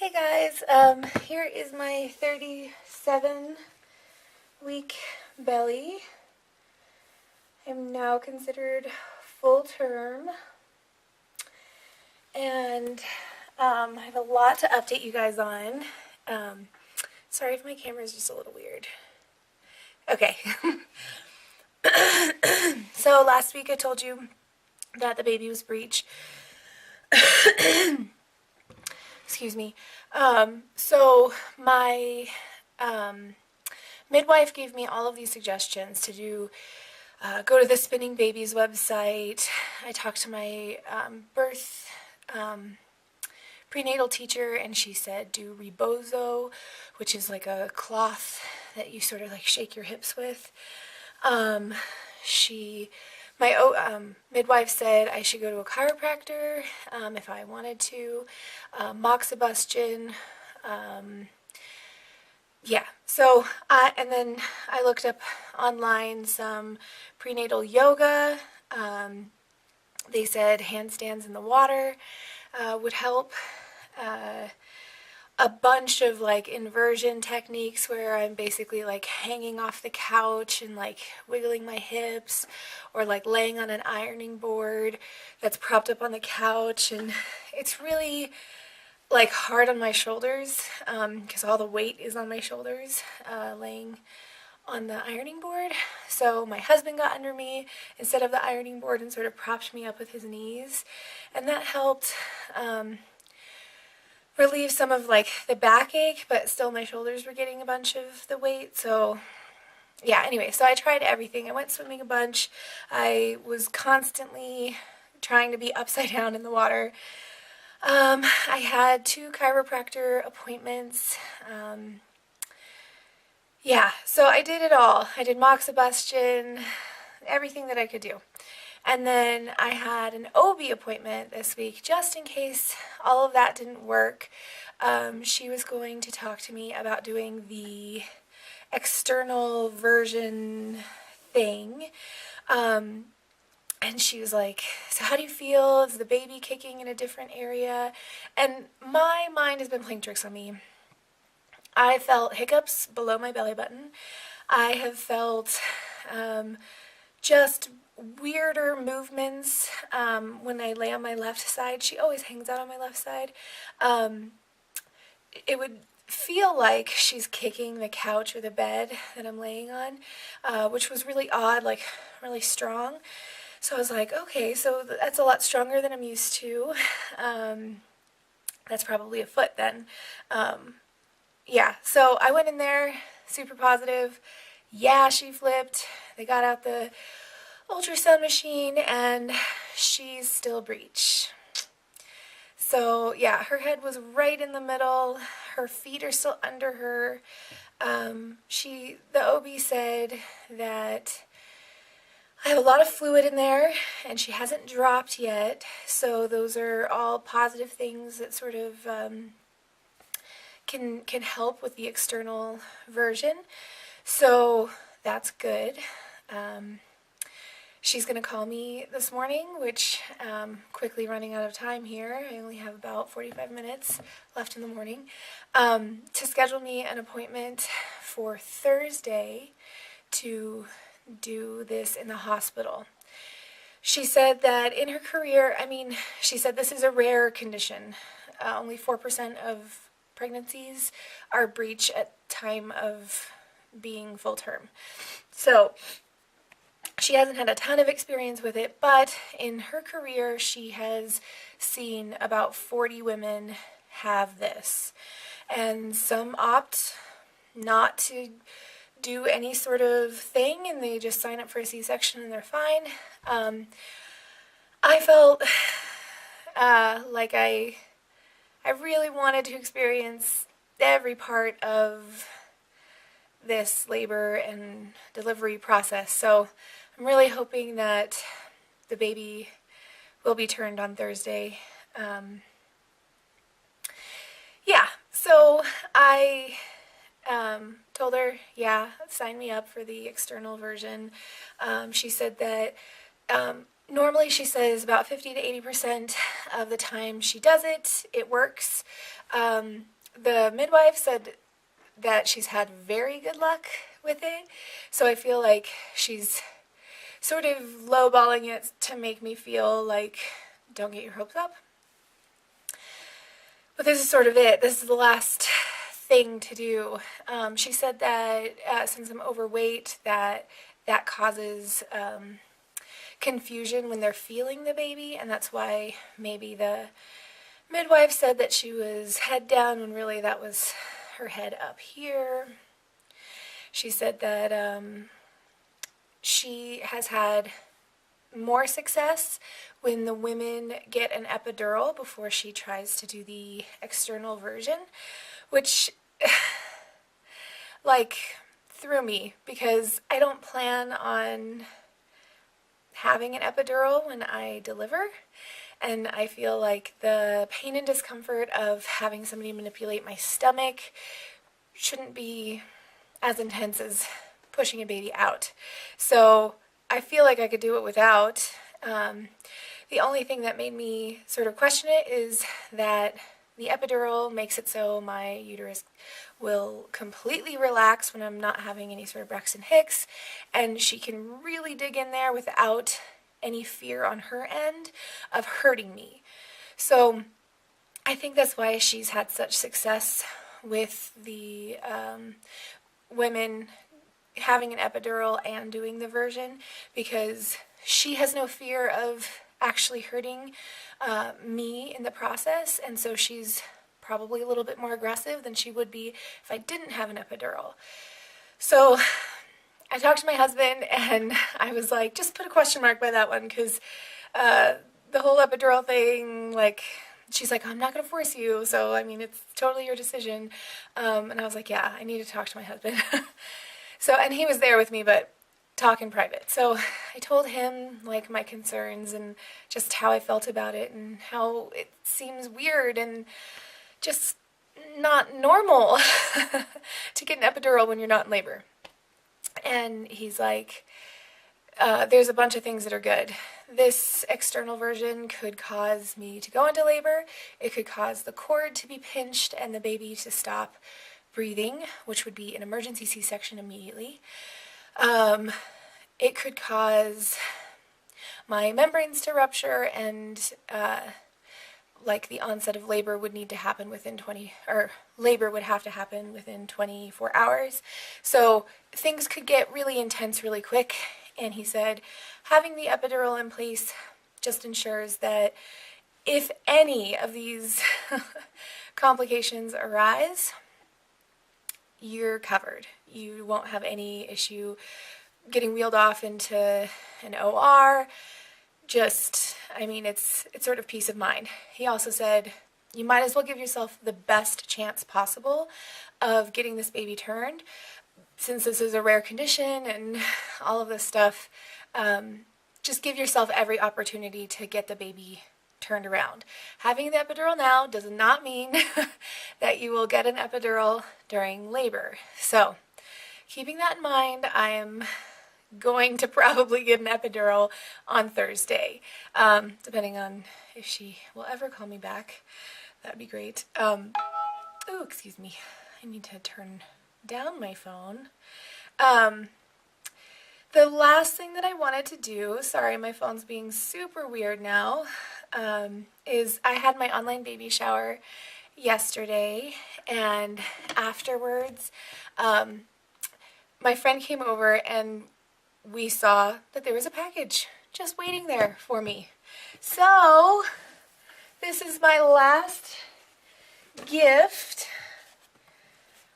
Hey guys, here is my 37-week belly. I'm now considered full term, and I have a lot to update you guys on. Sorry if my camera is just a little weird. Okay. So last week I told you that the baby was Breech. Excuse me. So my midwife gave me all of these suggestions to do. Go to the Spinning Babies website. I talked to my birth prenatal teacher, and she said do rebozo, which is like a cloth that you sort of like shake your hips with. My midwife said I should go to a chiropractor if I wanted to. Moxibustion. Yeah, so and then I looked up online some prenatal yoga. They said handstands in the water would help. A bunch of like inversion techniques where I'm basically like hanging off the couch and like wiggling my hips, or like laying on an ironing board that's propped up on the couch, and it's really like hard on my shoulders because all the weight is on my shoulders laying on the ironing board. So my husband got under me instead of the ironing board and sort of propped me up with his knees, and that helped relieve some of like the backache, but still my shoulders were getting a bunch of the weight. So yeah, anyway, so I tried everything. I went swimming a bunch. I was constantly trying to be upside down in the water. I had 2 chiropractor appointments. Yeah, so I did it all. I did moxibustion, everything that I could do. And then I had an OB appointment this week, just in case all of that didn't work. She was going to talk to me about doing the external version thing. And she was like, so how do you feel? Is the baby kicking in a different area? And my mind has been playing tricks on me. I felt hiccups below my belly button. I have felt just weirder movements when I lay on my left side. She always hangs out on my left side. It would feel like she's kicking the couch or the bed that I'm laying on, which was really odd, like really strong. So I was like, okay, so that's a lot stronger than I'm used to. That's probably a foot then. Yeah, so I went in there, super positive. Yeah, she flipped. They got out the ultrasound machine, and she's still Breech. So yeah, her head was right in the middle. Her feet are still under her. The OB said that I have a lot of fluid in there, and she hasn't dropped yet. So those are all positive things that sort of can help with the external version. So that's good. She's going to call me this morning, which quickly running out of time here. I only have about 45 minutes left in the morning to schedule me an appointment for Thursday to do this in the hospital. She said that in her career, she said this is a rare condition. Only 4% of pregnancies are Breech at time of being full term. So she hasn't had a ton of experience with it, but in her career she has seen about 40 women have this, and some opt not to do any sort of thing and they just sign up for a C-section and they're fine. I felt like I really wanted to experience every part of this labor and delivery process, so I'm really hoping that the baby will be turned on Thursday. Yeah, so I told her, yeah, sign me up for the external version. She said that normally she says about 50 to 80% of the time she does it, it works. the midwife said that she's had very good luck with it, so I feel like she's sort of lowballing it to make me feel like, don't get your hopes up. But this is sort of it. This is the last thing to do. She said that since I'm overweight, that causes confusion when they're feeling the baby, and that's why maybe the midwife said that she was head down when really that was her head up here. She said that she has had more success when the women get an epidural before she tries to do the external version, which like threw me because I don't plan on having an epidural when I deliver, and I feel like the pain and discomfort of having somebody manipulate my stomach shouldn't be as intense as pushing a baby out. So I feel like I could do it without. The only thing that made me sort of question it is that the epidural makes it so my uterus will completely relax when I'm not having any sort of Braxton Hicks, and she can really dig in there without any fear on her end of hurting me. So I think that's why she's had such success with the women having an epidural and doing the version, because she has no fear of actually hurting me in the process, and so she's probably a little bit more aggressive than she would be if I didn't have an epidural. So I talked to my husband and I was like, just put a question mark by that one, because the whole epidural thing, like, she's like, I'm not going to force you, so I mean, it's totally your decision. And I was like, yeah, I need to talk to my husband. So, and he was there with me, but talk in private. So I told him like my concerns and just how I felt about it and how it seems weird and just not normal to get an epidural when you're not in labor. And he's like, there's a bunch of things that are good. This external version could cause me to go into labor. It could cause the cord to be pinched and the baby to stop breathing, which would be an emergency C-section immediately. It could cause my membranes to rupture, and like the onset of labor would need to happen within labor would have to happen within 24 hours. So things could get really intense really quick. And he said, having the epidural in place just ensures that if any of these complications arise, you're covered. You won't have any issue getting wheeled off into an OR. Just, I mean, it's sort of peace of mind. He also said, you might as well give yourself the best chance possible of getting this baby turned, since this is a rare condition and all of this stuff. Just give yourself every opportunity to get the baby turned around. Having the epidural now does not mean that you will get an epidural during labor. So, keeping that in mind, I am going to probably get an epidural on Thursday, depending on if she will ever call me back. That'd be great. Oh, excuse me. I need to turn down my phone. The last thing that I wanted to do, sorry, my phone's being super weird now, is I had my online baby shower yesterday, and afterwards, my friend came over and we saw that there was a package just waiting there for me. So, this is my last gift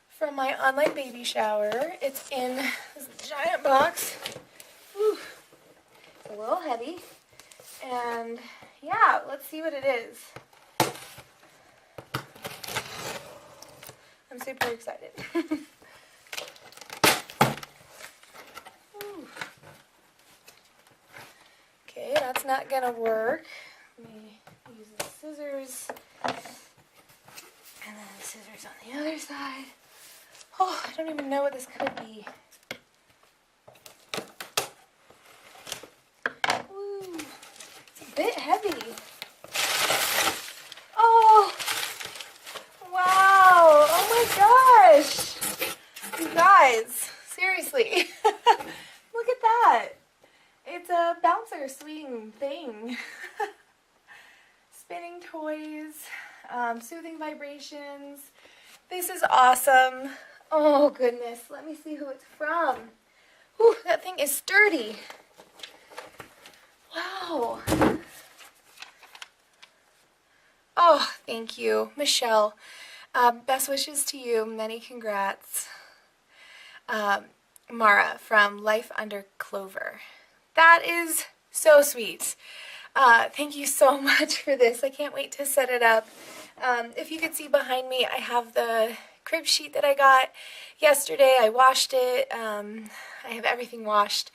from my online baby shower. It's in this giant box. Whew. It's a little heavy. And yeah, let's see what it is. I'm super excited. Okay, that's not gonna work. Let me use the scissors. And then the scissors on the other side. Oh, I don't even know what this could be. Ooh, it's a bit heavy. Oh, wow. guys, seriously, look at that. It's a bouncer swing thing. Spinning toys, soothing vibrations. This is awesome. Oh goodness, let me see who it's from. Whew, that thing is sturdy. Wow. Oh, thank you, Michelle. Best wishes to you. Many congrats. Mara from Life Under Clover. That is so sweet. Thank you so much for this. I can't wait to set it up. If you could see behind me, I have the crib sheet that I got yesterday. I washed it. I have everything washed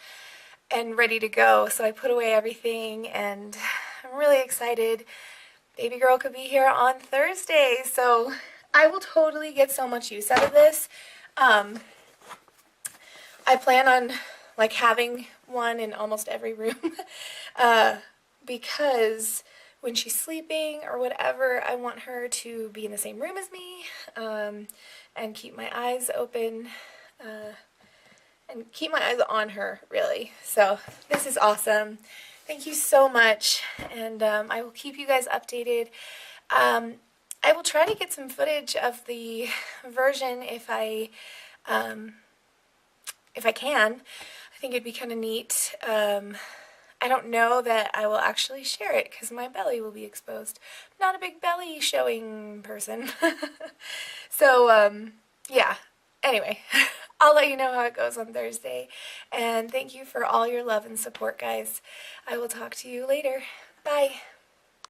and ready to go. So I put away everything and I'm really excited. Baby girl could be here on Thursday. So I will totally get so much use out of this. I plan on like having one in almost every room because when she's sleeping or whatever, I want her to be in the same room as me and keep my eyes open and keep my eyes on her, really. So this is awesome. Thank you so much, and I will keep you guys updated. I will try to get some footage of the version if I can. I think it'd be kind of neat. I don't know that I will actually share it because my belly will be exposed. I'm not a big belly showing person. So, yeah. Anyway, I'll let you know how it goes on Thursday. And thank you for all your love and support, guys. I will talk to you later. Bye.